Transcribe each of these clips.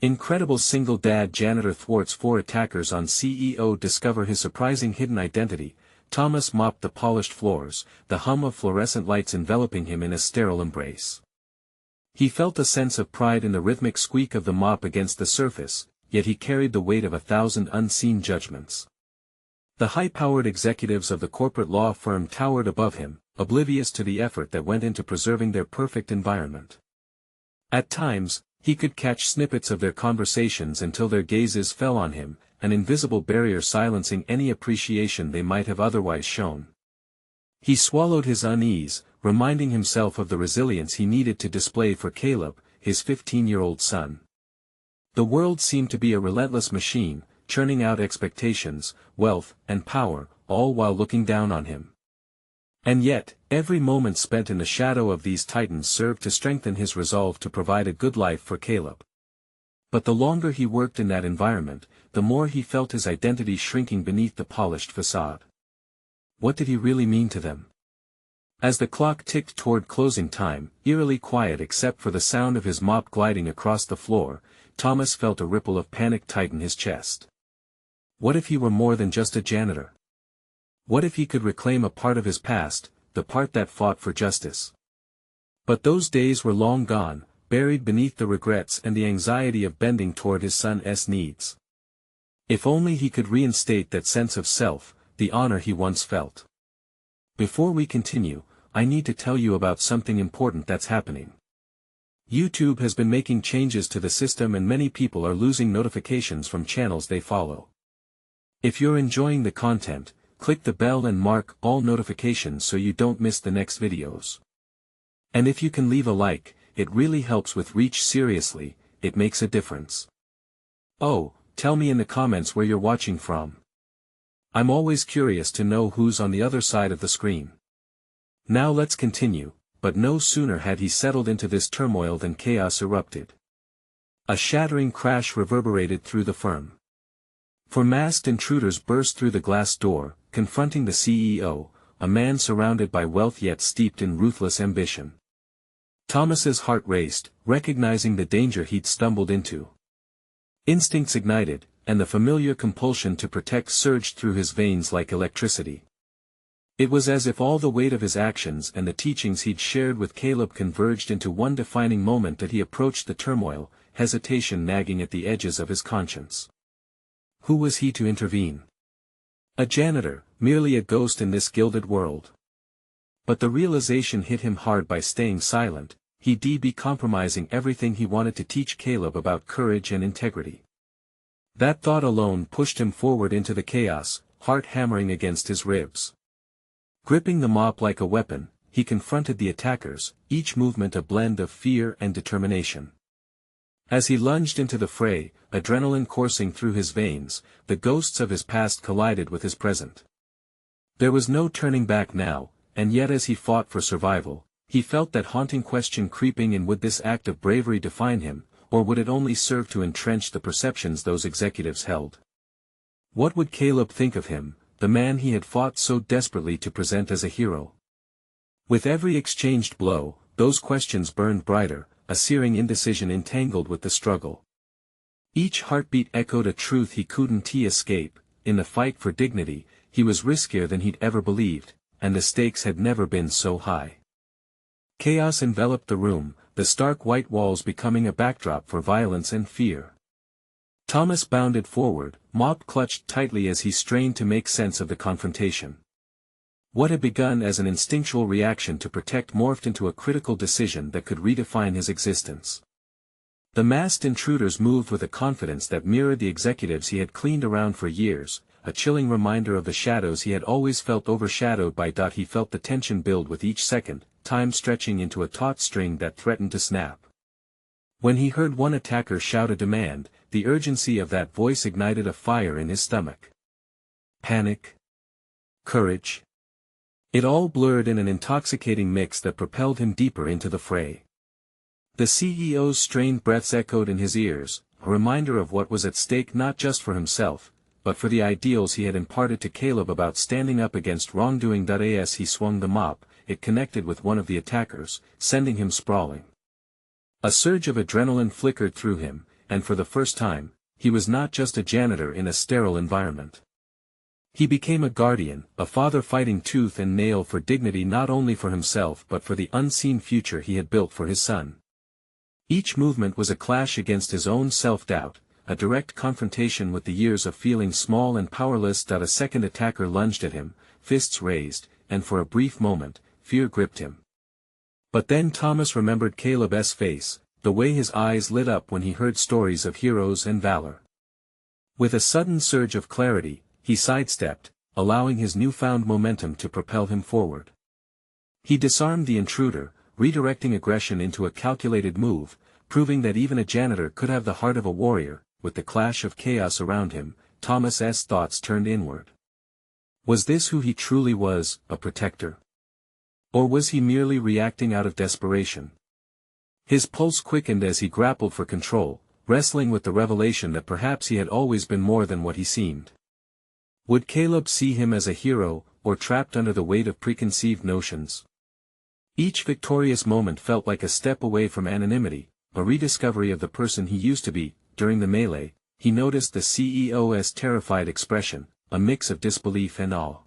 Incredible single dad Janitor thwarts 4 attackers on CEO discover his surprising hidden identity. Thomas mopped the polished floors, the hum of fluorescent lights enveloping him in a sterile embrace. He felt a sense of pride in the rhythmic squeak of the mop against the surface, yet he carried the weight of 1,000 unseen judgments. The high-powered executives of the corporate law firm towered above him, oblivious to the effort that went into preserving their perfect environment. At times, he could catch snippets of their conversations until their gazes fell on him, an invisible barrier silencing any appreciation they might have otherwise shown. He swallowed his unease, reminding himself of the resilience he needed to display for Caleb, his 15-year-old son. The world seemed to be a relentless machine, churning out expectations, wealth, and power, all while looking down on him. And yet, every moment spent in the shadow of these titans served to strengthen his resolve to provide a good life for Caleb. But the longer he worked in that environment, the more he felt his identity shrinking beneath the polished facade. What did he really mean to them? As the clock ticked toward closing time, eerily quiet except for the sound of his mop gliding across the floor, Thomas felt a ripple of panic tighten his chest. What if he were more than just a janitor? What if he could reclaim a part of his past, the part that fought for justice? But those days were long gone, buried beneath the regrets and the anxiety of bending toward his son's needs. If only he could reinstate that sense of self, the honor he once felt. Before we continue, I need to tell you about something important that's happening. YouTube has been making changes to the system and many people are losing notifications from channels they follow. If you're enjoying the content, click the bell and mark all notifications so you don't miss the next videos. And if you can leave a like, it really helps with reach. Seriously, it makes a difference. Oh, tell me in the comments where you're watching from. I'm always curious to know who's on the other side of the screen. Now let's continue, but no sooner had he settled into this turmoil than chaos erupted. A shattering crash reverberated through the firm. For masked intruders burst through the glass door, confronting the CEO, a man surrounded by wealth yet steeped in ruthless ambition. Thomas's heart raced, recognizing the danger he'd stumbled into. Instincts ignited, and the familiar compulsion to protect surged through his veins like electricity. It was as if all the weight of his actions and the teachings he'd shared with Caleb converged into one defining moment that he approached the turmoil, hesitation nagging at the edges of his conscience. Who was he to intervene? A janitor, merely a ghost in this gilded world. But the realization hit him hard. By staying silent, he'd be compromising everything he wanted to teach Caleb about courage and integrity. That thought alone pushed him forward into the chaos, heart hammering against his ribs. Gripping the mop like a weapon, he confronted the attackers, each movement a blend of fear and determination. As he lunged into the fray, adrenaline coursing through his veins, the ghosts of his past collided with his present. There was no turning back now, and yet as he fought for survival, he felt that haunting question creeping in: would this act of bravery define him, or would it only serve to entrench the perceptions those executives held? What would Caleb think of him, the man he had fought so desperately to present as a hero? With every exchanged blow, those questions burned brighter, a searing indecision entangled with the struggle. Each heartbeat echoed a truth he couldn't escape: in the fight for dignity, he was riskier than he'd ever believed, and the stakes had never been so high. Chaos enveloped the room, the stark white walls becoming a backdrop for violence and fear. Thomas bounded forward, mop clutched tightly as he strained to make sense of the confrontation. What had begun as an instinctual reaction to protect morphed into a critical decision that could redefine his existence. The masked intruders moved with a confidence that mirrored the executives he had cleaned around for years, a chilling reminder of the shadows he had always felt overshadowed by. He felt the tension build with each second, time stretching into a taut string that threatened to snap. When he heard one attacker shout a demand, the urgency of that voice ignited a fire in his stomach. Panic. Courage. It all blurred in an intoxicating mix that propelled him deeper into the fray. The CEO's strained breaths echoed in his ears, a reminder of what was at stake not just for himself, but for the ideals he had imparted to Caleb about standing up against wrongdoing. As he swung the mop, it connected with one of the attackers, sending him sprawling. A surge of adrenaline flickered through him, and for the first time, he was not just a janitor in a sterile environment. He became a guardian, a father fighting tooth and nail for dignity not only for himself but for the unseen future he had built for his son. Each movement was a clash against his own self-doubt, a direct confrontation with the years of feeling small and powerless. A second attacker lunged at him, fists raised, and for a brief moment, fear gripped him. But then Thomas remembered Caleb's face, the way his eyes lit up when he heard stories of heroes and valor. With a sudden surge of clarity, he sidestepped, allowing his newfound momentum to propel him forward. He disarmed the intruder, redirecting aggression into a calculated move, proving that even a janitor could have the heart of a warrior. With the clash of chaos around him, Thomas's thoughts turned inward. Was this who he truly was, a protector? Or was he merely reacting out of desperation? His pulse quickened as he grappled for control, wrestling with the revelation that perhaps he had always been more than what he seemed. Would Caleb see him as a hero, or trapped under the weight of preconceived notions? Each victorious moment felt like a step away from anonymity, a rediscovery of the person he used to be. During the melee, he noticed the CEO's terrified expression, a mix of disbelief and awe.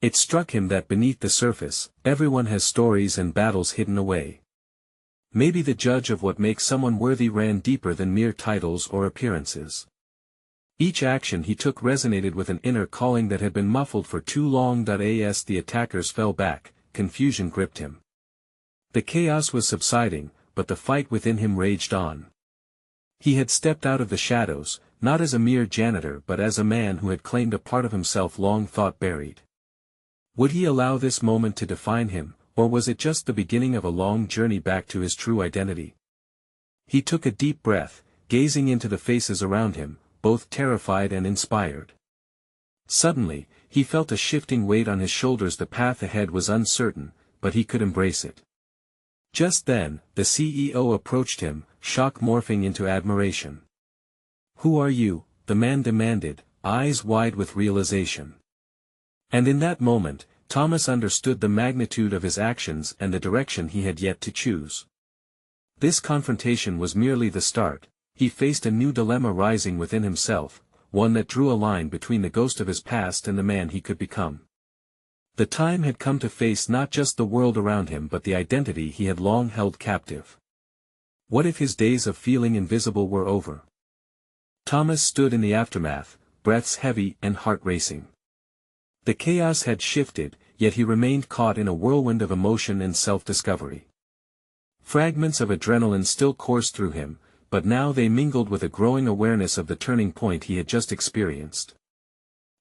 It struck him that beneath the surface, everyone has stories and battles hidden away. Maybe the judge of what makes someone worthy ran deeper than mere titles or appearances. Each action he took resonated with an inner calling that had been muffled for too long. As the attackers fell back, confusion gripped him. The chaos was subsiding, but the fight within him raged on. He had stepped out of the shadows, not as a mere janitor but as a man who had claimed a part of himself long thought buried. Would he allow this moment to define him, or was it just the beginning of a long journey back to his true identity? He took a deep breath, gazing into the faces around him, both terrified and inspired. Suddenly, he felt a shifting weight on his shoulders. The path ahead was uncertain, but he could embrace it. Just then, the CEO approached him, shock morphing into admiration. "Who are you?" the man demanded, eyes wide with realization. And in that moment, Thomas understood the magnitude of his actions and the direction he had yet to choose. This confrontation was merely the start. He faced a new dilemma rising within himself, one that drew a line between the ghost of his past and the man he could become. The time had come to face not just the world around him but the identity he had long held captive. What if his days of feeling invisible were over? Thomas stood in the aftermath, breaths heavy and heart racing. The chaos had shifted, yet he remained caught in a whirlwind of emotion and self-discovery. Fragments of adrenaline still coursed through him, but now they mingled with a growing awareness of the turning point he had just experienced.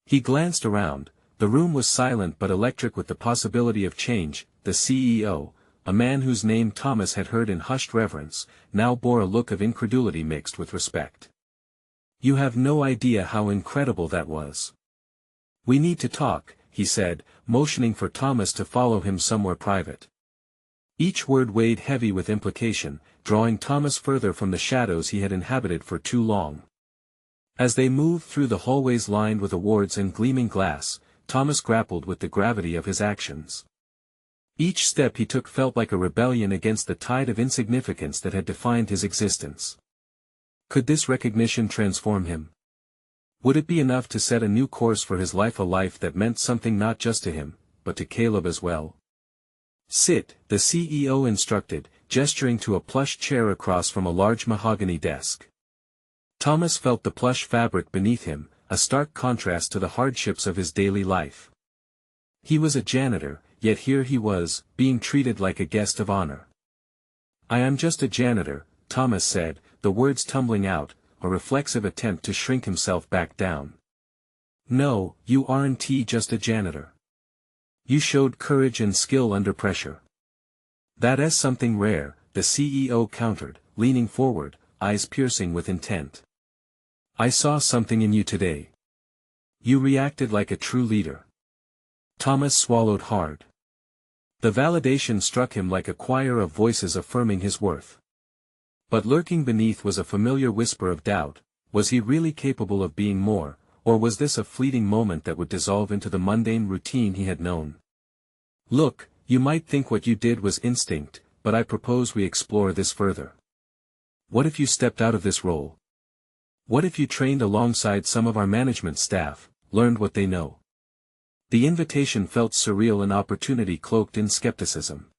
He glanced around. The room was silent but electric with the possibility of change. The CEO, a man whose name Thomas had heard in hushed reverence, now bore a look of incredulity mixed with respect. "You have no idea how incredible that was. We need to talk," he said, motioning for Thomas to follow him somewhere private. Each word weighed heavy with implication, drawing Thomas further from the shadows he had inhabited for too long. As they moved through the hallways lined with awards and gleaming glass, Thomas grappled with the gravity of his actions. Each step he took felt like a rebellion against the tide of insignificance that had defined his existence. Could this recognition transform him? Would it be enough to set a new course for his life, a life that meant something not just to him, but to Caleb as well? "Sit," the CEO instructed, gesturing to a plush chair across from a large mahogany desk. Thomas felt the plush fabric beneath him, a stark contrast to the hardships of his daily life. He was a janitor, yet here he was, being treated like a guest of honor. "I am just a janitor," Thomas said, the words tumbling out, a reflexive attempt to shrink himself back down. "No, you aren't just a janitor. You showed courage and skill under pressure." "That is something rare," the CEO countered, leaning forward, eyes piercing with intent. "I saw something in you today. You reacted like a true leader." Thomas swallowed hard. The validation struck him like a choir of voices affirming his worth. But lurking beneath was a familiar whisper of doubt. Was he really capable of being more, or was this a fleeting moment that would dissolve into the mundane routine he had known? "Look, you might think what you did was instinct, but I propose we explore this further. What if you stepped out of this role? What if you trained alongside some of our management staff, learned what they know? The invitation felt surreal, an opportunity cloaked in skepticism.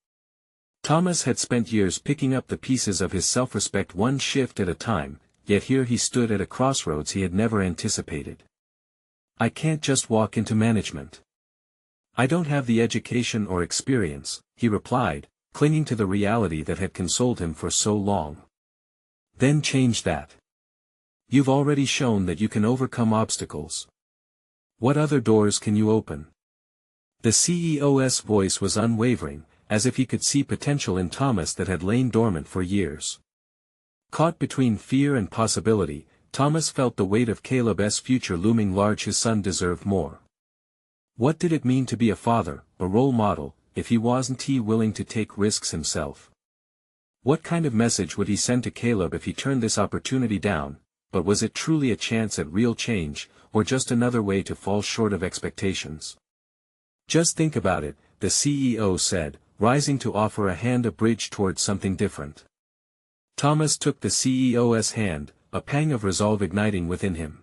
Thomas had spent years picking up the pieces of his self-respect one shift at a time, yet here he stood at a crossroads he had never anticipated. I can't just walk into management. I don't have the education or experience, he replied, clinging to the reality that had consoled him for so long. Then change that. You've already shown that you can overcome obstacles. What other doors can you open? The CEO's voice was unwavering, as if he could see potential in Thomas that had lain dormant for years. Caught between fear and possibility, Thomas felt the weight of Caleb's future looming large. His son deserved more. What did it mean to be a father, a role model, if he wasn't willing to take risks himself? What kind of message would he send to Caleb if he turned this opportunity down? But was it truly a chance at real change, or just another way to fall short of expectations? Just think about it, the CEO said, rising to offer a hand, a bridge towards something different. Thomas took the CEO's hand, a pang of resolve igniting within him.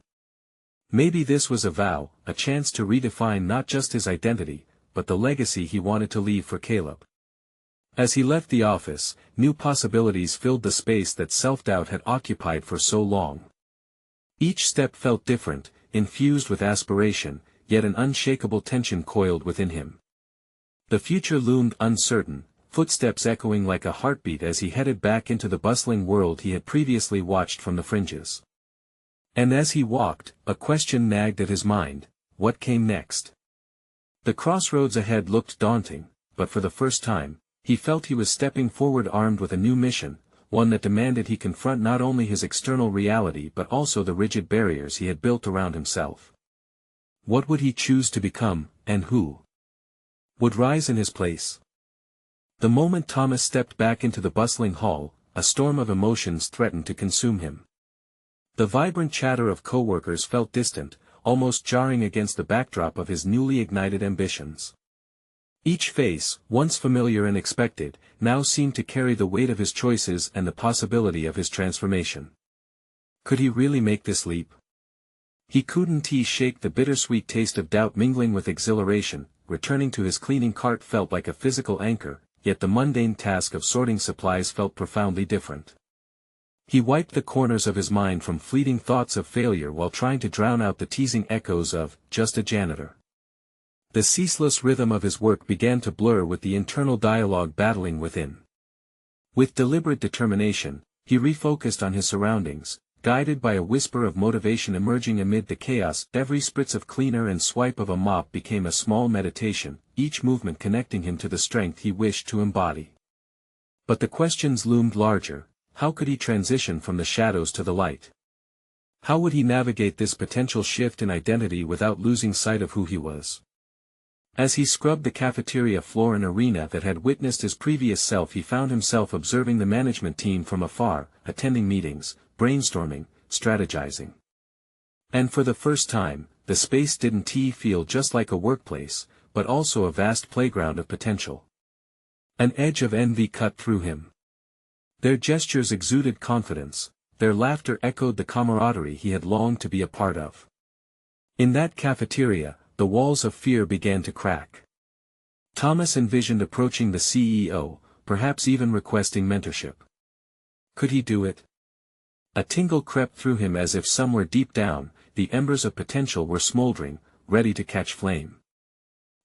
Maybe this was a vow, a chance to redefine not just his identity, but the legacy he wanted to leave for Caleb. As he left the office, new possibilities filled the space that self-doubt had occupied for so long. Each step felt different, infused with aspiration, yet an unshakable tension coiled within him. The future loomed uncertain, footsteps echoing like a heartbeat as he headed back into the bustling world he had previously watched from the fringes. And as he walked, a question nagged at his mind: what came next? The crossroads ahead looked daunting, but for the first time, he felt he was stepping forward armed with a new mission, one that demanded he confront not only his external reality but also the rigid barriers he had built around himself. What would he choose to become, and who would rise in his place? The moment Thomas stepped back into the bustling hall, a storm of emotions threatened to consume him. The vibrant chatter of coworkers felt distant, almost jarring against the backdrop of his newly ignited ambitions. Each face, once familiar and expected, now seemed to carry the weight of his choices and the possibility of his transformation. Could he really make this leap? He couldn't shake the bittersweet taste of doubt mingling with exhilaration. Returning to his cleaning cart felt like a physical anchor, yet the mundane task of sorting supplies felt profoundly different. He wiped the corners of his mind from fleeting thoughts of failure while trying to drown out the teasing echoes of, just a janitor. The ceaseless rhythm of his work began to blur with the internal dialogue battling within. With deliberate determination, he refocused on his surroundings, guided by a whisper of motivation emerging amid the chaos. Every spritz of cleaner and swipe of a mop became a small meditation, each movement connecting him to the strength he wished to embody. But the questions loomed larger: how could he transition from the shadows to the light? How would he navigate this potential shift in identity without losing sight of who he was? As he scrubbed the cafeteria floor, an arena that had witnessed his previous self, he found himself observing the management team from afar, attending meetings, brainstorming, strategizing. And for the first time, the space didn't feel just like a workplace, but also a vast playground of potential. An edge of envy cut through him. Their gestures exuded confidence, their laughter echoed the camaraderie he had longed to be a part of. In that cafeteria, the walls of fear began to crack. Thomas envisioned approaching the CEO, perhaps even requesting mentorship. Could he do it? A tingle crept through him as if somewhere deep down, the embers of potential were smoldering, ready to catch flame.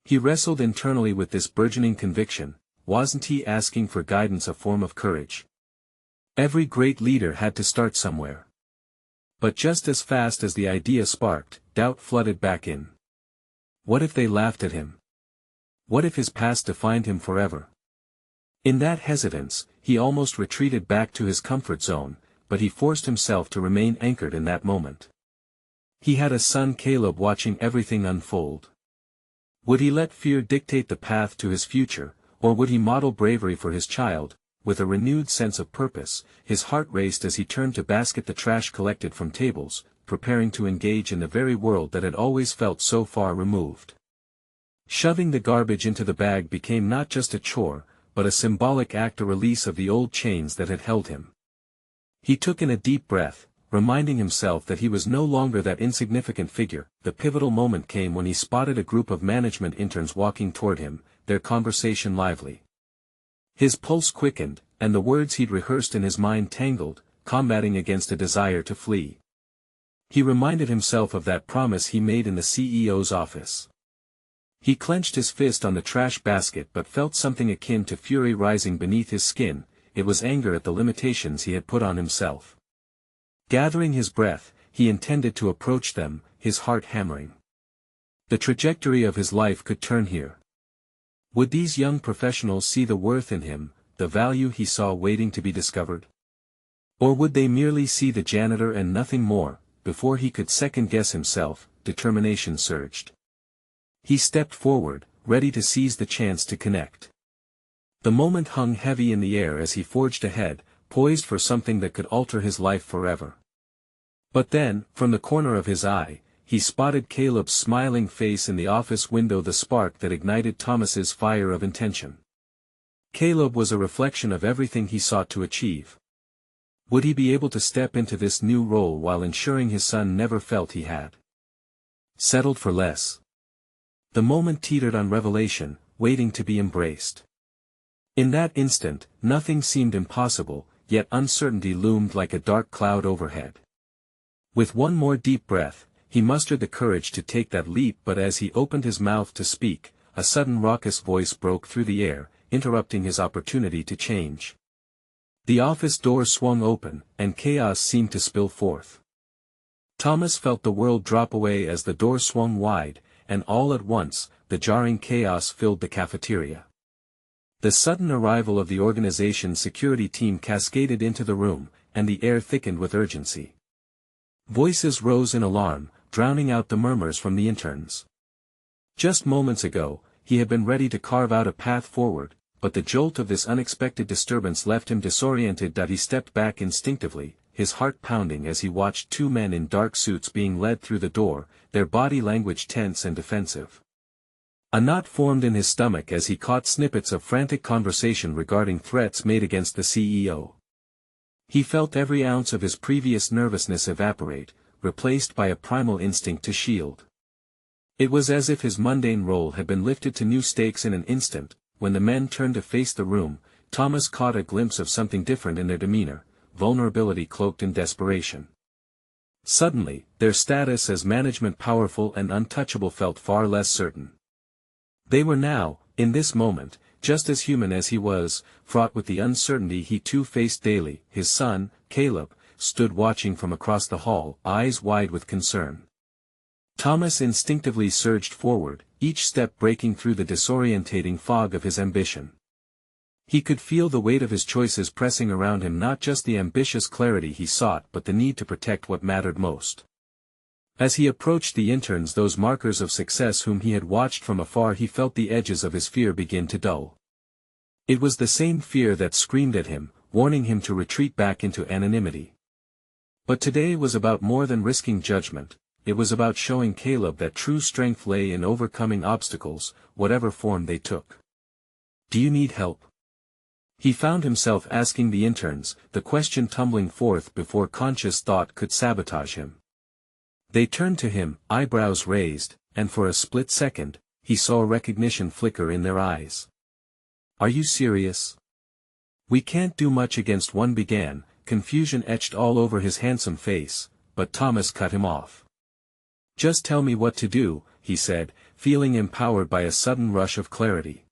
He wrestled internally with this burgeoning conviction. Wasn't he asking for guidance, a form of courage? Every great leader had to start somewhere. But just as fast as the idea sparked, doubt flooded back in. What if they laughed at him? What if his past defined him forever? In that hesitance, he almost retreated back to his comfort zone, but he forced himself to remain anchored in that moment. He had a son, Caleb, watching everything unfold. Would he let fear dictate the path to his future, or would he model bravery for his child? With a renewed sense of purpose, his heart raced as he turned to basket the trash collected from tables, preparing to engage in the very world that had always felt so far removed. Shoving the garbage into the bag became not just a chore, but a symbolic act, a release of the old chains that had held him. He took in a deep breath, reminding himself that he was no longer that insignificant figure. The pivotal moment came when he spotted a group of management interns walking toward him, their conversation lively. His pulse quickened, and the words he'd rehearsed in his mind tangled, combating against a desire to flee. He reminded himself of that promise he made in the CEO's office. He clenched his fist on the trash basket but felt something akin to fury rising beneath his skin. It was anger at the limitations he had put on himself. Gathering his breath, he intended to approach them, his heart hammering. The trajectory of his life could turn here. Would these young professionals see the worth in him, the value he saw waiting to be discovered? Or would they merely see the janitor and nothing more? Before he could second-guess himself, determination surged. He stepped forward, ready to seize the chance to connect. The moment hung heavy in the air as he forged ahead, poised for something that could alter his life forever. But then, from the corner of his eye, he spotted Caleb's smiling face in the office window, the spark that ignited Thomas's fire of intention. Caleb was a reflection of everything he sought to achieve. Would he be able to step into this new role while ensuring his son never felt he had settled for less? The moment teetered on revelation, waiting to be embraced. In that instant, nothing seemed impossible, yet uncertainty loomed like a dark cloud overhead. With one more deep breath, he mustered the courage to take that leap, but as he opened his mouth to speak, a sudden raucous voice broke through the air, interrupting his opportunity to change. The office door swung open, and chaos seemed to spill forth. Thomas felt the world drop away as the door swung wide, and all at once, the jarring chaos filled the cafeteria. The sudden arrival of the organization's security team cascaded into the room, and the air thickened with urgency. Voices rose in alarm, drowning out the murmurs from the interns. Just moments ago, he had been ready to carve out a path forward, but the jolt of this unexpected disturbance left him disoriented. He stepped back instinctively, his heart pounding as he watched two men in dark suits being led through the door, their body language tense and defensive. A knot formed in his stomach as he caught snippets of frantic conversation regarding threats made against the CEO. He felt every ounce of his previous nervousness evaporate, replaced by a primal instinct to shield. It was as if his mundane role had been lifted to new stakes in an instant. When the men turned to face the room, Thomas caught a glimpse of something different in their demeanor, vulnerability cloaked in desperation. Suddenly, their status as management powerful and untouchable felt far less certain. They were now, in this moment, just as human as he was, fraught with the uncertainty he too faced daily. His son, Caleb, stood watching from across the hall, eyes wide with concern. Thomas instinctively surged forward, each step breaking through the disorientating fog of his ambition. He could feel the weight of his choices pressing around him, not just the ambitious clarity he sought but the need to protect what mattered most. As he approached the interns, those markers of success whom he had watched from afar, he felt the edges of his fear begin to dull. It was the same fear that screamed at him, warning him to retreat back into anonymity. But today was about more than risking judgment. It was about showing Caleb that true strength lay in overcoming obstacles, whatever form they took. "Do you need help?" He found himself asking the interns, the question tumbling forth before conscious thought could sabotage him. They turned to him, eyebrows raised, and for a split second, he saw recognition flicker in their eyes. "Are you serious?" "We can't do much against one," began, confusion etched all over his handsome face, but Thomas cut him off. "Just tell me what to do," he said, feeling empowered by a sudden rush of clarity.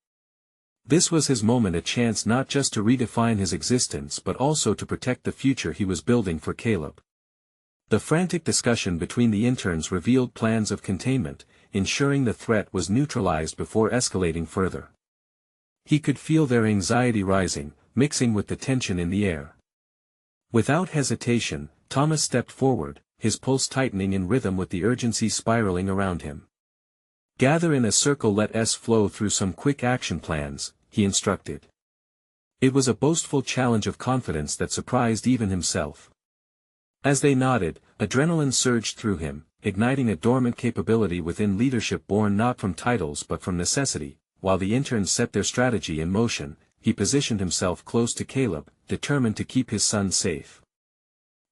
This was his moment, a chance not just to redefine his existence but also to protect the future he was building for Caleb. The frantic discussion between the interns revealed plans of containment, ensuring the threat was neutralized before escalating further. He could feel their anxiety rising, mixing with the tension in the air. Without hesitation, Thomas stepped forward, his pulse tightening in rhythm with the urgency spiraling around him. "Gather in a circle, let us flow through some quick action plans," he instructed. It was a boastful challenge of confidence that surprised even himself. As they nodded, adrenaline surged through him, igniting a dormant capability within leadership born not from titles but from necessity. While the interns set their strategy in motion, he positioned himself close to Caleb, determined to keep his son safe.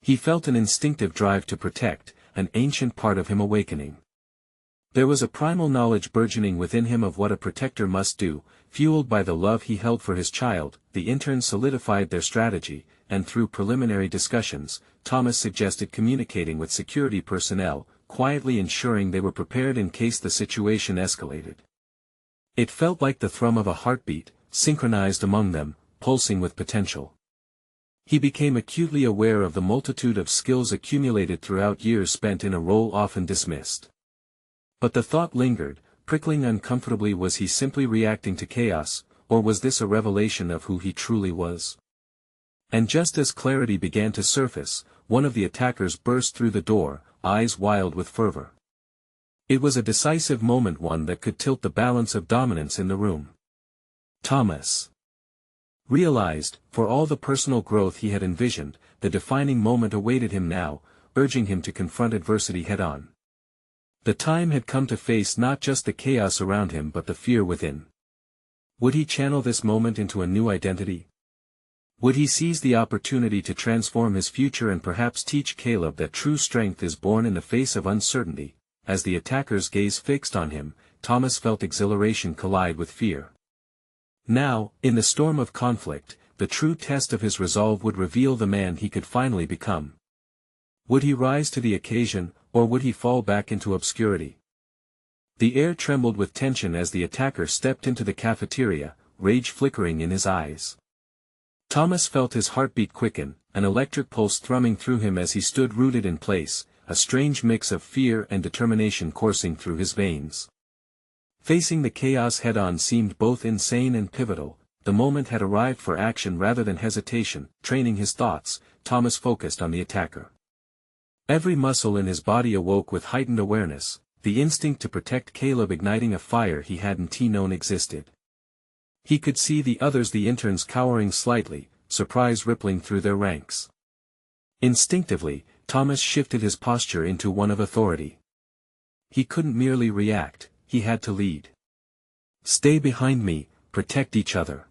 He felt an instinctive drive to protect, an ancient part of him awakening. There was a primal knowledge burgeoning within him of what a protector must do, fueled by the love he held for his child. The interns solidified their strategy, and through preliminary discussions, Thomas suggested communicating with security personnel, quietly ensuring they were prepared in case the situation escalated. It felt like the thrum of a heartbeat, synchronized among them, pulsing with potential. He became acutely aware of the multitude of skills accumulated throughout years spent in a role often dismissed. But the thought lingered, prickling uncomfortably. Was he simply reacting to chaos, or was this a revelation of who he truly was? And just as clarity began to surface, one of the attackers burst through the door, eyes wild with fervor. It was a decisive moment, one that could tilt the balance of dominance in the room. Thomas realized, for all the personal growth he had envisioned, the defining moment awaited him now, urging him to confront adversity head-on. The time had come to face not just the chaos around him but the fear within. Would he channel this moment into a new identity? Would he seize the opportunity to transform his future and perhaps teach Caleb that true strength is born in the face of uncertainty? As the attacker's gaze fixed on him, Thomas felt exhilaration collide with fear. Now, in the storm of conflict, the true test of his resolve would reveal the man he could finally become. Would he rise to the occasion, or would he fall back into obscurity? The air trembled with tension as the attacker stepped into the cafeteria, rage flickering in his eyes. Thomas felt his heartbeat quicken, an electric pulse thrumming through him as he stood rooted in place, a strange mix of fear and determination coursing through his veins. Facing the chaos head-on seemed both insane and pivotal. The moment had arrived for action rather than hesitation. Training his thoughts, Thomas focused on the attacker. Every muscle in his body awoke with heightened awareness, the instinct to protect Caleb igniting a fire he hadn't known existed. He could see the others, the interns, cowering slightly, surprise rippling through their ranks. Instinctively, Thomas shifted his posture into one of authority. He couldn't merely react, he had to lead. "Stay behind me, protect each other,"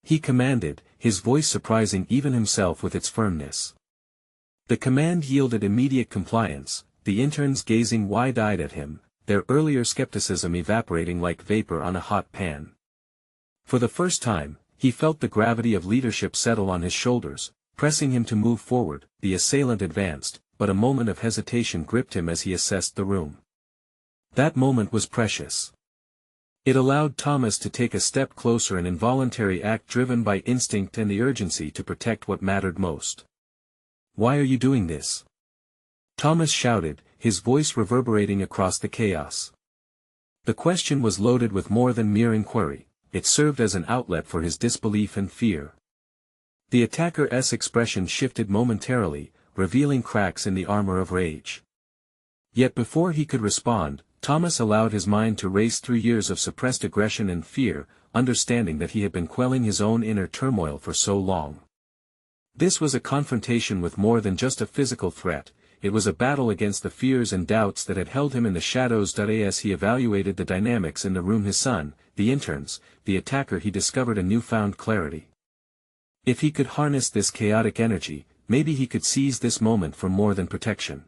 he commanded, his voice surprising even himself with its firmness. The command yielded immediate compliance, the interns gazing wide-eyed at him, their earlier skepticism evaporating like vapor on a hot pan. For the first time, he felt the gravity of leadership settle on his shoulders, pressing him to move forward. The assailant advanced, but a moment of hesitation gripped him as he assessed the room. That moment was precious. It allowed Thomas to take a step closer, an involuntary act driven by instinct and the urgency to protect what mattered most. "Why are you doing this?" Thomas shouted, his voice reverberating across the chaos. The question was loaded with more than mere inquiry, it served as an outlet for his disbelief and fear. The attacker's expression shifted momentarily, revealing cracks in the armor of rage. Yet before he could respond, Thomas allowed his mind to race through years of suppressed aggression and fear, understanding that he had been quelling his own inner turmoil for so long. This was a confrontation with more than just a physical threat, it was a battle against the fears and doubts that had held him in the shadows. As he evaluated the dynamics in the room, his son, the interns, the attacker, he discovered a newfound clarity. If he could harness this chaotic energy, maybe he could seize this moment for more than protection.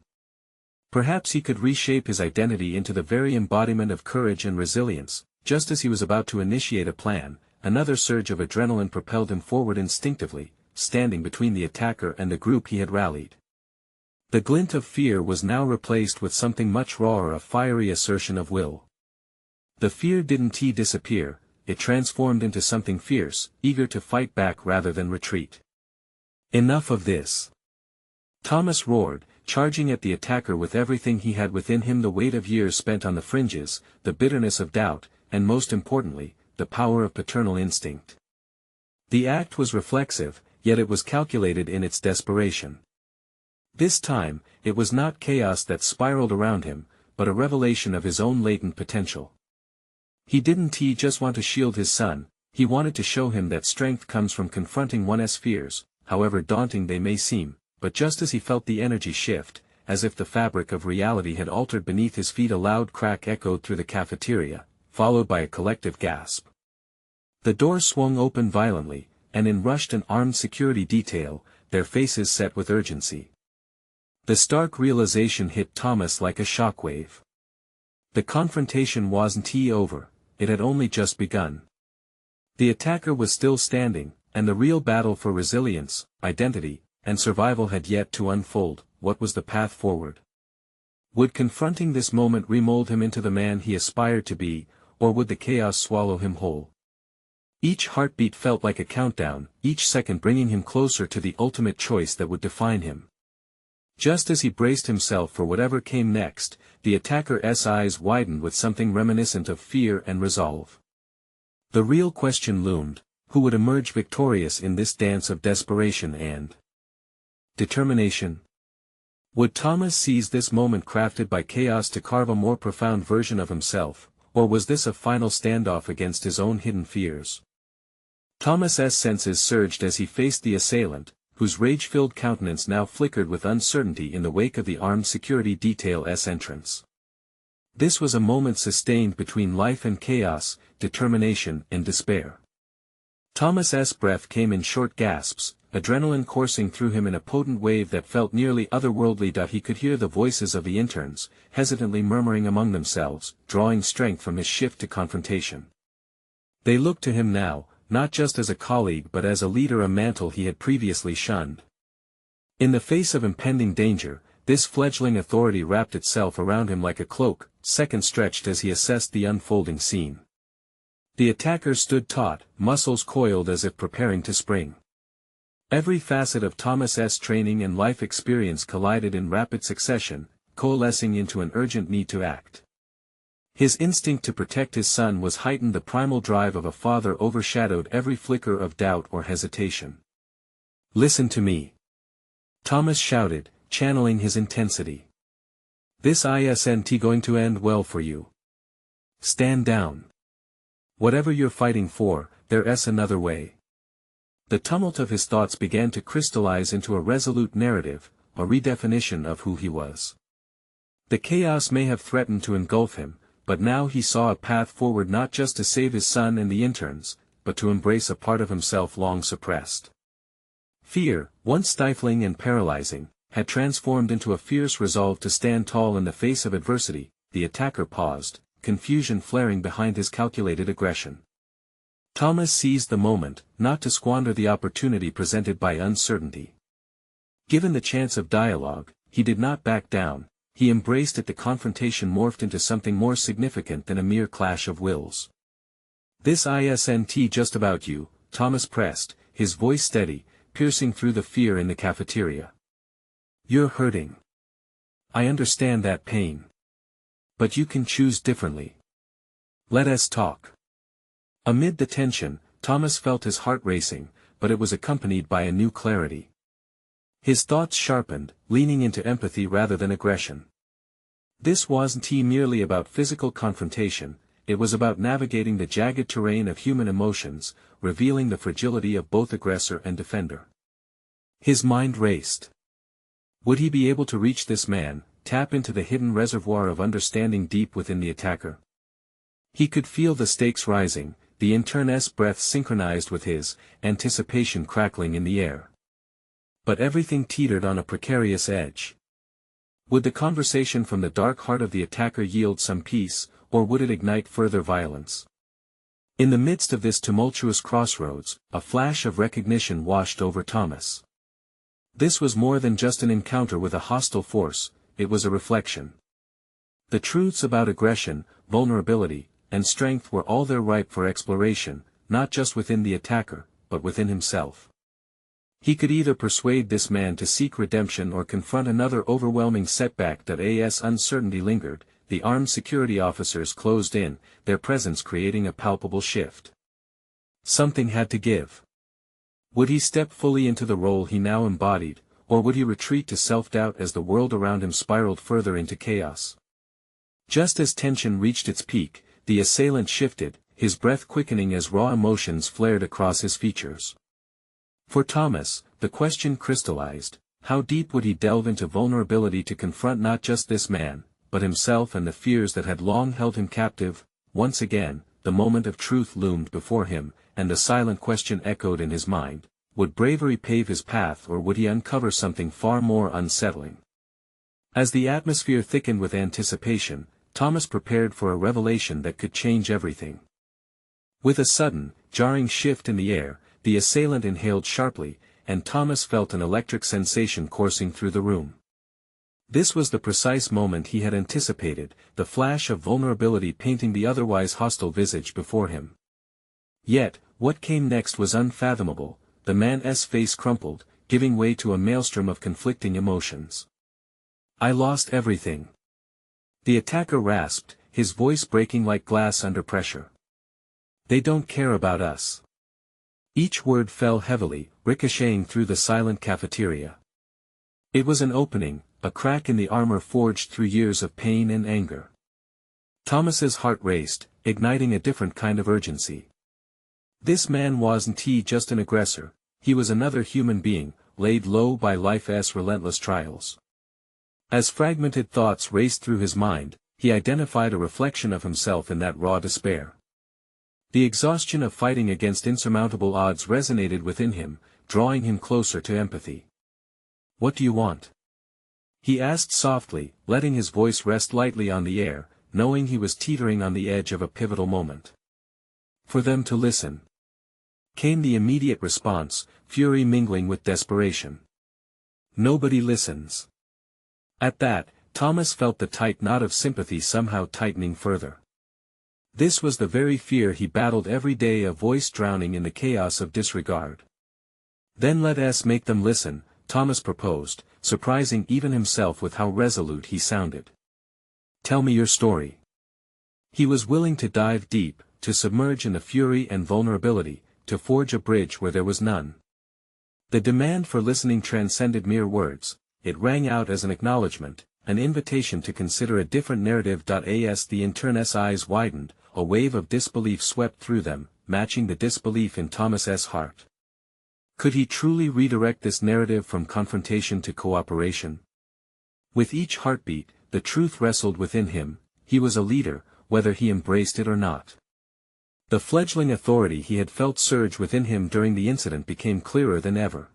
Perhaps he could reshape his identity into the very embodiment of courage and resilience. Just as he was about to initiate a plan, another surge of adrenaline propelled him forward instinctively, standing between the attacker and the group he had rallied. The glint of fear was now replaced with something much rawer, a fiery assertion of will. The fear didn't disappear, it transformed into something fierce, eager to fight back rather than retreat. "Enough of this!" Thomas roared, charging at the attacker with everything he had within him, the weight of years spent on the fringes, the bitterness of doubt, and most importantly, the power of paternal instinct. The act was reflexive, yet it was calculated in its desperation. This time, it was not chaos that spiraled around him, but a revelation of his own latent potential. He didn't just want to shield his son, he wanted to show him that strength comes from confronting one's fears, however daunting they may seem. But just as he felt the energy shift, as if the fabric of reality had altered beneath his feet, a loud crack echoed through the cafeteria, followed by a collective gasp. The door swung open violently, and in rushed an armed security detail, their faces set with urgency. The stark realization hit Thomas like a shockwave. The confrontation wasn't over, it had only just begun. The attacker was still standing, and the real battle for resilience, identity, and survival had yet to unfold. What was the path forward? Would confronting this moment remold him into the man he aspired to be, or would the chaos swallow him whole? Each heartbeat felt like a countdown, each second bringing him closer to the ultimate choice that would define him. Just as he braced himself for whatever came next, the attacker's eyes widened with something reminiscent of fear and resolve. The real question loomed: who would emerge victorious in this dance of desperation and determination? Would Thomas seize this moment crafted by chaos to carve a more profound version of himself, or was this a final standoff against his own hidden fears? Thomas's senses surged as he faced the assailant, whose rage-filled countenance now flickered with uncertainty in the wake of the armed security detail's entrance. This was a moment sustained between life and chaos, determination and despair. Thomas's breath came in short gasps, adrenaline coursing through him in a potent wave that felt nearly otherworldly. He could hear the voices of the interns, hesitantly murmuring among themselves, drawing strength from his shift to confrontation. They looked to him now, not just as a colleague but as a leader, a mantle he had previously shunned. In the face of impending danger, this fledgling authority wrapped itself around him like a cloak, seconds stretched as he assessed the unfolding scene. The attacker stood taut, muscles coiled as if preparing to spring. Every facet of Thomas's training and life experience collided in rapid succession, coalescing into an urgent need to act. His instinct to protect his son was heightened, the primal drive of a father overshadowed every flicker of doubt or hesitation. "Listen to me," Thomas shouted, channeling his intensity. "This isn't going to end well for you. Stand down. Whatever you're fighting for, there's another way." The tumult of his thoughts began to crystallize into a resolute narrative, a redefinition of who he was. The chaos may have threatened to engulf him, but now he saw a path forward, not just to save his son and the interns, but to embrace a part of himself long suppressed. Fear, once stifling and paralyzing, had transformed into a fierce resolve to stand tall in the face of adversity. The attacker paused, confusion flaring behind his calculated aggression. Thomas seized the moment, not to squander the opportunity presented by uncertainty. Given the chance of dialogue, he did not back down. He embraced it. The confrontation morphed into something more significant than a mere clash of wills. "This isn't just about you," Thomas pressed, his voice steady, piercing through the fear in the cafeteria. "You're hurting. I understand that pain. But you can choose differently. Let us talk." Amid the tension, Thomas felt his heart racing, but it was accompanied by a new clarity. His thoughts sharpened, leaning into empathy rather than aggression. This wasn't merely about physical confrontation, it was about navigating the jagged terrain of human emotions, revealing the fragility of both aggressor and defender. His mind raced. Would he be able to reach this man, tap into the hidden reservoir of understanding deep within the attacker? He could feel the stakes rising, the intern's breath synchronized with his, anticipation crackling in the air. But everything teetered on a precarious edge. Would the conversation from the dark heart of the attacker yield some peace, or would it ignite further violence? In the midst of this tumultuous crossroads, a flash of recognition washed over Thomas. This was more than just an encounter with a hostile force, it was a reflection. The truths about aggression, vulnerability, and strength were all there ripe for exploration, not just within the attacker, but within himself. He could either persuade this man to seek redemption or confront another overwhelming setback. As uncertainty lingered, the armed security officers closed in, their presence creating a palpable shift. Something had to give. Would he step fully into the role he now embodied, or would he retreat to self-doubt as the world around him spiraled further into chaos? Just as tension reached its peak, the assailant shifted, his breath quickening as raw emotions flared across his features. For Thomas, the question crystallized: how deep would he delve into vulnerability to confront not just this man, but himself and the fears that had long held him captive? Once again, the moment of truth loomed before him, and the silent question echoed in his mind: would bravery pave his path or would he uncover something far more unsettling? As the atmosphere thickened with anticipation, Thomas prepared for a revelation that could change everything. With a sudden, jarring shift in the air, the assailant inhaled sharply, and Thomas felt an electric sensation coursing through the room. This was the precise moment he had anticipated, the flash of vulnerability painting the otherwise hostile visage before him. Yet, what came next was unfathomable. The man's face crumpled, giving way to a maelstrom of conflicting emotions. "I lost everything," the attacker rasped, his voice breaking like glass under pressure. "They don't care about us." Each word fell heavily, ricocheting through the silent cafeteria. It was an opening, a crack in the armor forged through years of pain and anger. Thomas's heart raced, igniting a different kind of urgency. This man wasn't just an aggressor, he was another human being, laid low by life's relentless trials. As fragmented thoughts raced through his mind, he identified a reflection of himself in that raw despair. The exhaustion of fighting against insurmountable odds resonated within him, drawing him closer to empathy. "What do you want?" he asked softly, letting his voice rest lightly on the air, knowing he was teetering on the edge of a pivotal moment. "For them to listen," came the immediate response, fury mingling with desperation. "Nobody listens." At that, Thomas felt the tight knot of sympathy somehow tightening further. This was the very fear he battled every day, a voice drowning in the chaos of disregard. "Then let us make them listen," Thomas proposed, surprising even himself with how resolute he sounded. "Tell me your story." He was willing to dive deep, to submerge in the fury and vulnerability, to forge a bridge where there was none. The demand for listening transcended mere words, it rang out as an acknowledgement, an invitation to consider a different narrative. As the intern's eyes widened, a wave of disbelief swept through them, matching the disbelief in Thomas's heart. Could he truly redirect this narrative from confrontation to cooperation? With each heartbeat, the truth wrestled within him, he was a leader, whether he embraced it or not. The fledgling authority he had felt surge within him during the incident became clearer than ever.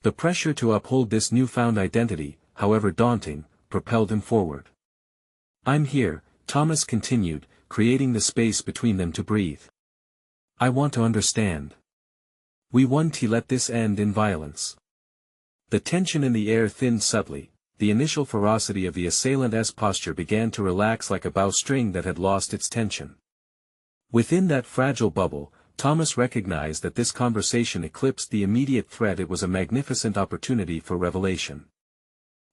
The pressure to uphold this newfound identity, however daunting, propelled him forward. "I'm here," Thomas continued, creating the space between them to breathe. "I want to understand. We won't let this end in violence." The tension in the air thinned subtly, the initial ferocity of the assailant's posture began to relax like a bowstring that had lost its tension. Within that fragile bubble, Thomas recognized that this conversation eclipsed the immediate threat. It was a magnificent opportunity for revelation.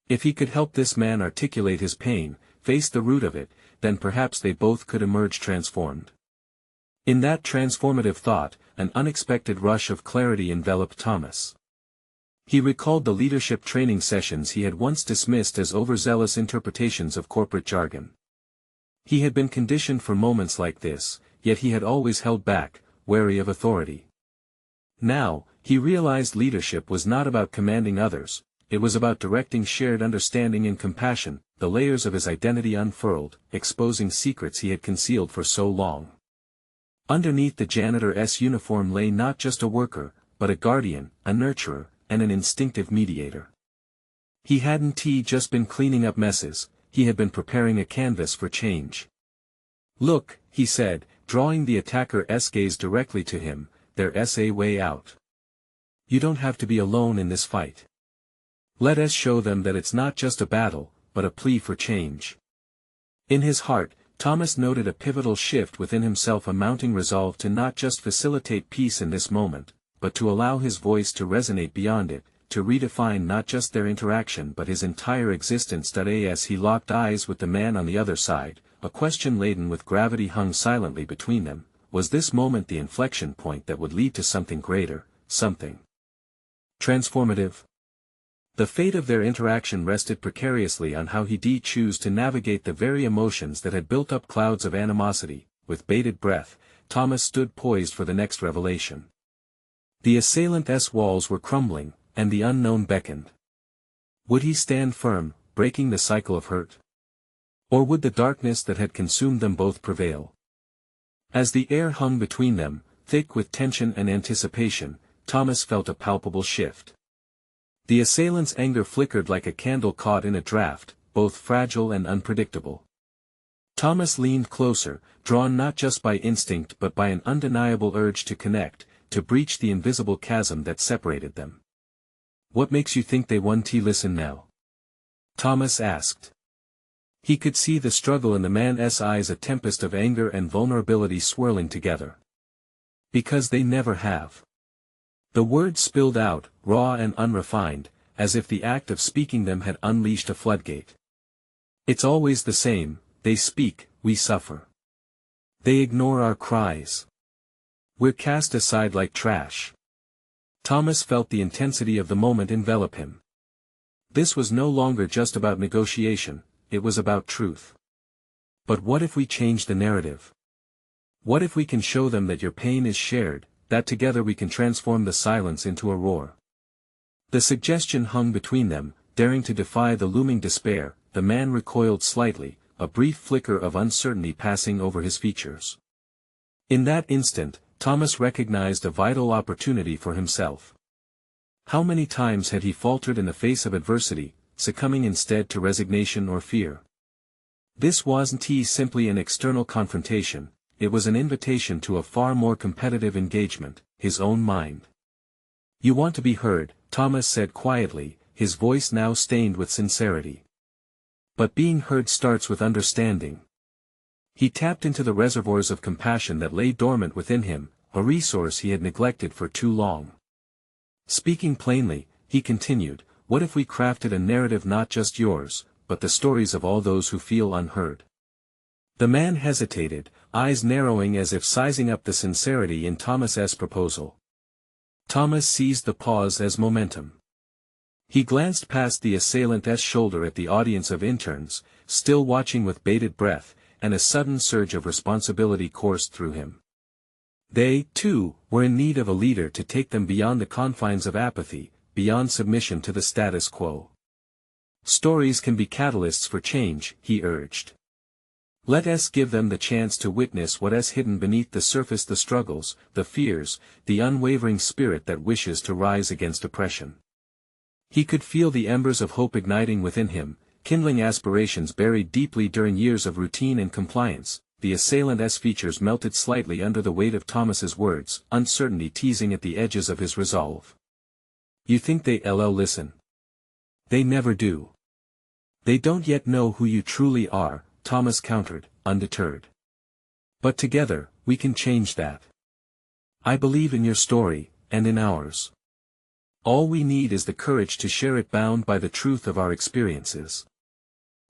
If he could help this man articulate his pain, face the root of it, then perhaps they both could emerge transformed. In that transformative thought, an unexpected rush of clarity enveloped Thomas. He recalled the leadership training sessions he had once dismissed as overzealous interpretations of corporate jargon. He had been conditioned for moments like this, yet he had always held back, wary of authority. Now, he realized leadership was not about commanding others, it was about directing shared understanding and compassion. The layers of his identity unfurled, exposing secrets he had concealed for so long. Underneath the janitor's uniform lay not just a worker, but a guardian, a nurturer, and an instinctive mediator. He hadn't just been cleaning up messes, he had been preparing a canvas for change. "Look," he said, drawing the attacker's gaze directly to him, "there's a way out. You don't have to be alone in this fight. Let us show them that it's not just a battle, but a plea for change." In his heart, Thomas noted a pivotal shift within himself, a mounting resolve to not just facilitate peace in this moment, but to allow his voice to resonate beyond it, to redefine not just their interaction but his entire existence. As he locked eyes with the man on the other side, a question laden with gravity hung silently between them. Was this moment the inflection point that would lead to something greater, something transformative? The fate of their interaction rested precariously on how he'd choose to navigate the very emotions that had built up clouds of animosity. With bated breath, Thomas stood poised for the next revelation. The assailant's walls were crumbling, and the unknown beckoned. Would he stand firm, breaking the cycle of hurt? Or would the darkness that had consumed them both prevail? As the air hung between them, thick with tension and anticipation, Thomas felt a palpable shift. The assailant's anger flickered like a candle caught in a draft, both fragile and unpredictable. Thomas leaned closer, drawn not just by instinct but by an undeniable urge to connect, to breach the invisible chasm that separated them. "What makes you think they won? Listen now?" Thomas asked. He could see the struggle in the man's eyes, a tempest of anger and vulnerability swirling together. "Because they never have." The words spilled out, raw and unrefined, as if the act of speaking them had unleashed a floodgate. "It's always the same, they speak, we suffer. They ignore our cries. We're cast aside like trash." Thomas felt the intensity of the moment envelop him. This was no longer just about negotiation, it was about truth. But what if we change the narrative? What if we can show them that your pain is shared, that together we can transform the silence into a roar? The suggestion hung between them, daring to defy the looming despair. The man recoiled slightly, a brief flicker of uncertainty passing over his features. In that instant, Thomas recognized a vital opportunity for himself. How many times had he faltered in the face of adversity, succumbing instead to resignation or fear? This wasn't simply an external confrontation, it was an invitation to a far more competitive engagement, his own mind. "You want to be heard," Thomas said quietly, his voice now stained with sincerity. "But being heard starts with understanding." He tapped into the reservoirs of compassion that lay dormant within him, a resource he had neglected for too long. Speaking plainly, he continued, "What if we crafted a narrative not just yours, but the stories of all those who feel unheard?" The man hesitated, eyes narrowing as if sizing up the sincerity in Thomas's proposal. Thomas seized the pause as momentum. He glanced past the assailant's shoulder at the audience of interns, still watching with bated breath, and a sudden surge of responsibility coursed through him. They, too, were in need of a leader to take them beyond the confines of apathy, beyond submission to the status quo. "Stories can be catalysts for change," he urged. "Let us give them the chance to witness what is hidden beneath the surface, the struggles, the fears, the unwavering spirit that wishes to rise against oppression." He could feel the embers of hope igniting within him, kindling aspirations buried deeply during years of routine and compliance. The assailant's features melted slightly under the weight of Thomas's words, uncertainty teasing at the edges of his resolve. "You think they'll listen? They never do. They don't yet know who you truly are," Thomas countered, undeterred. "But together, we can change that. I believe in your story, and in ours. All we need is the courage to share it, bound by the truth of our experiences."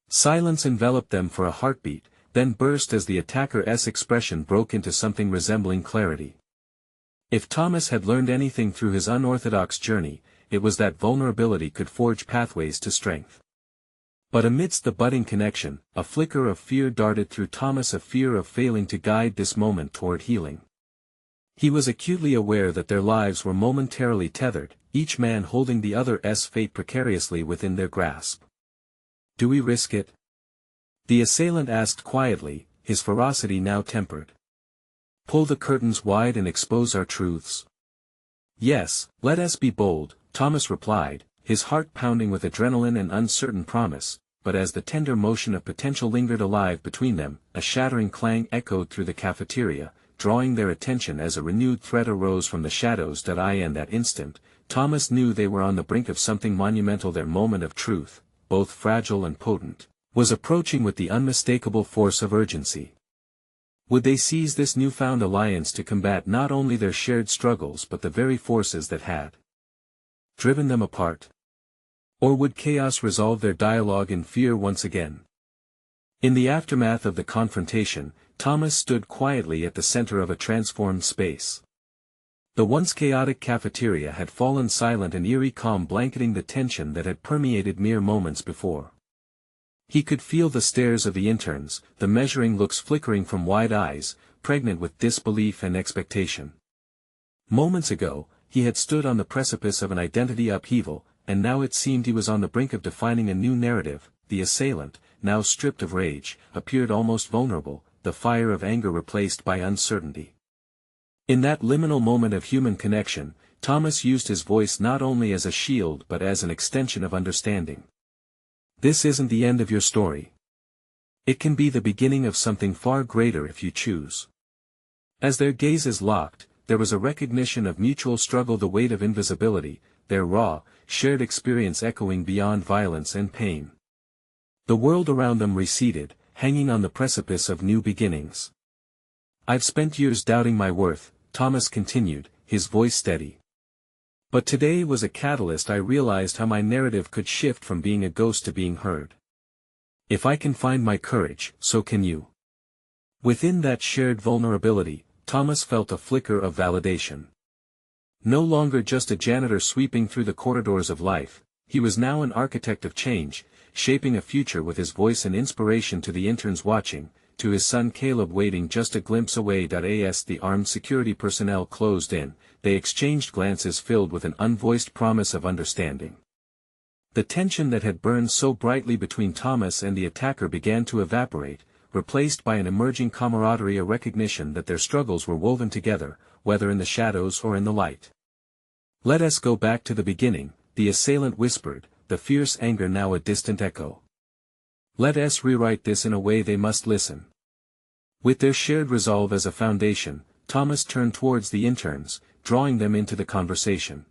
Silence enveloped them for a heartbeat, then burst as the attacker's expression broke into something resembling clarity. If Thomas had learned anything through his unorthodox journey, it was that vulnerability could forge pathways to strength. But amidst the budding connection, a flicker of fear darted through Thomas, a fear of failing to guide this moment toward healing. He was acutely aware that their lives were momentarily tethered, each man holding the other's fate precariously within their grasp. "Do we risk it?" the assailant asked quietly, his ferocity now tempered. "Pull the curtains wide and expose our truths?" "Yes, let us be bold," Thomas replied, his heart pounding with adrenaline and uncertain promise. But as the tender motion of potential lingered alive between them, a shattering clang echoed through the cafeteria, drawing their attention as a renewed threat arose from the shadows. In that instant, Thomas knew they were on the brink of something monumental. Their moment of truth, both fragile and potent, was approaching with the unmistakable force of urgency. Would they seize this newfound alliance to combat not only their shared struggles but the very forces that had driven them apart? Or would chaos resolve their dialogue in fear once again? In the aftermath of the confrontation, Thomas stood quietly at the center of a transformed space. The once chaotic cafeteria had fallen silent, an eerie calm blanketing the tension that had permeated mere moments before. He could feel the stares of the interns, the measuring looks flickering from wide eyes, pregnant with disbelief and expectation. Moments ago, he had stood on the precipice of an identity upheaval, and now it seemed he was on the brink of defining a new narrative. The assailant, now stripped of rage, appeared almost vulnerable, the fire of anger replaced by uncertainty. In that liminal moment of human connection, Thomas used his voice not only as a shield but as an extension of understanding. This isn't the end of your story. It can be the beginning of something far greater if you choose. As their gazes locked, there was a recognition of mutual struggle, the weight of invisibility, their raw, shared experience echoing beyond violence and pain. The world around them receded, hanging on the precipice of new beginnings. I've spent years doubting my worth, Thomas continued, his voice steady. But today was a catalyst. I realized how my narrative could shift from being a ghost to being heard. If I can find my courage, so can you. Within that shared vulnerability, Thomas felt a flicker of validation. No longer just a janitor sweeping through the corridors of life, he was now an architect of change, shaping a future with his voice, and inspiration to the interns watching, to his son Caleb waiting just a glimpse away. As the armed security personnel closed in, they exchanged glances filled with an unvoiced promise of understanding. The tension that had burned so brightly between Thomas and the attacker began to evaporate, replaced by an emerging camaraderie, a recognition that their struggles were woven together, whether in the shadows or in the light. "Let us go back to the beginning," the assailant whispered, the fierce anger now a distant echo. "Let us rewrite this in a way they must listen." With their shared resolve as a foundation, Thomas turned towards the interns, drawing them into the conversation.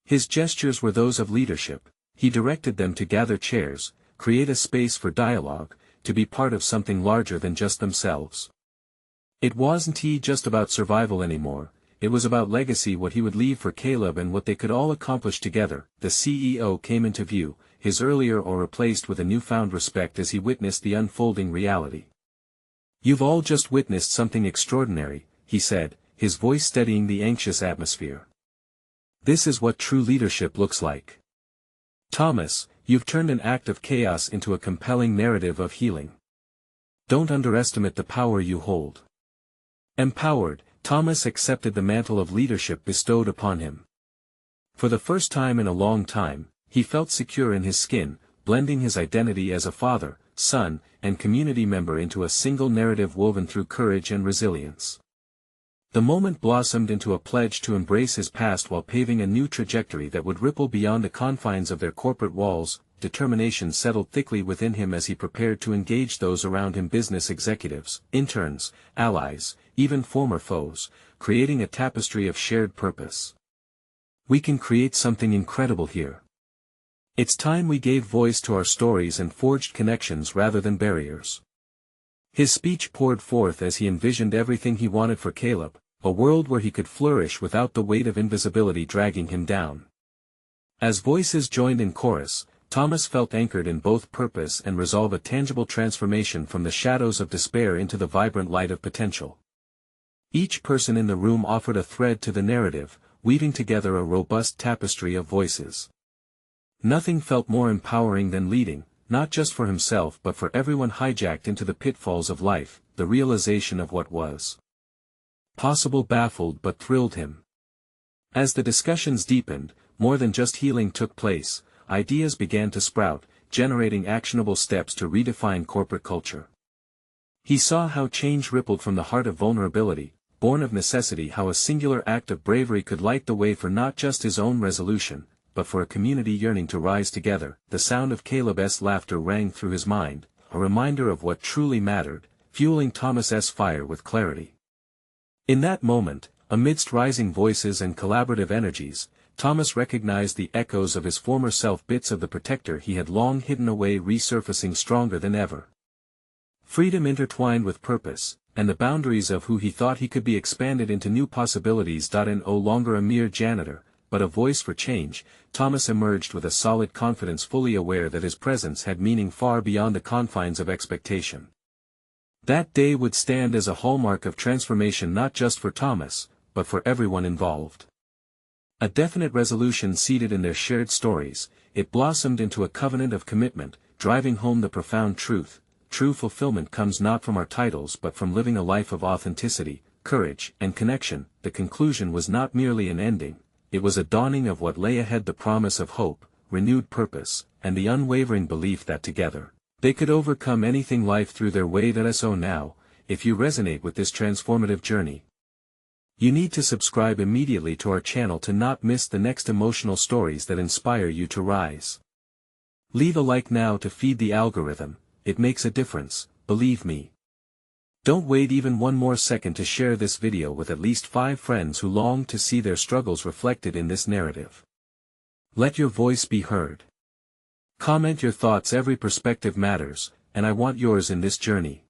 His gestures were those of leadership. He directed them to gather chairs, create a space for dialogue, to be part of something larger than just themselves. It wasn't just about survival anymore, it was about legacy, what he would leave for Caleb and what they could all accomplish together. The CEO came into view, his earlier awe replaced with a newfound respect as he witnessed the unfolding reality. "You've all just witnessed something extraordinary," he said, his voice steadying the anxious atmosphere. "This is what true leadership looks like. Thomas, you've turned an act of chaos into a compelling narrative of healing. Don't underestimate the power you hold." Empowered, Thomas accepted the mantle of leadership bestowed upon him. For the first time in a long time, he felt secure in his skin, blending his identity as a father, son, and community member into a single narrative woven through courage and resilience. The moment blossomed into a pledge to embrace his past while paving a new trajectory that would ripple beyond the confines of their corporate walls. Determination settled thickly within him as he prepared to engage those around him, business executives, interns, allies, even former foes, creating a tapestry of shared purpose. "We can create something incredible here. It's time we gave voice to our stories and forged connections rather than barriers." His speech poured forth as he envisioned everything he wanted for Caleb, a world where he could flourish without the weight of invisibility dragging him down. As voices joined in chorus, Thomas felt anchored in both purpose and resolve, a tangible transformation from the shadows of despair into the vibrant light of potential. Each person in the room offered a thread to the narrative, weaving together a robust tapestry of voices. Nothing felt more empowering than leading, not just for himself but for everyone hijacked into the pitfalls of life. The realization of what was possible baffled but thrilled him. As the discussions deepened, more than just healing took place, ideas began to sprout, generating actionable steps to redefine corporate culture. He saw how change rippled from the heart of vulnerability, born of necessity, how a singular act of bravery could light the way for not just his own resolution, but for a community yearning to rise together. The sound of Caleb's laughter rang through his mind, a reminder of what truly mattered, fueling Thomas's fire with clarity. In that moment, amidst rising voices and collaborative energies, Thomas recognized the echoes of his former self, bits of the protector he had long hidden away resurfacing stronger than ever. Freedom intertwined with purpose, and the boundaries of who he thought he could be expanded into new possibilities. No longer a mere janitor, but a voice for change, Thomas emerged with a solid confidence, fully aware that his presence had meaning far beyond the confines of expectation. That day would stand as a hallmark of transformation, not just for Thomas, but for everyone involved. A definite resolution seated in their shared stories, it blossomed into a covenant of commitment, driving home the profound truth: true fulfillment comes not from our titles but from living a life of authenticity, courage, and connection. The conclusion was not merely an ending, it was a dawning of what lay ahead, the promise of hope, renewed purpose, and the unwavering belief that together, they could overcome anything life threw their way. So now, if you resonate with this transformative journey, You need to subscribe immediately to our channel to not miss the next emotional stories that inspire you to rise. Leave a like now to feed the algorithm, it makes a difference, believe me. Don't wait even one more second to share this video with at least 5 friends who long to see their struggles reflected in this narrative. Let your voice be heard. Comment your thoughts, every perspective matters, and I want yours in this journey.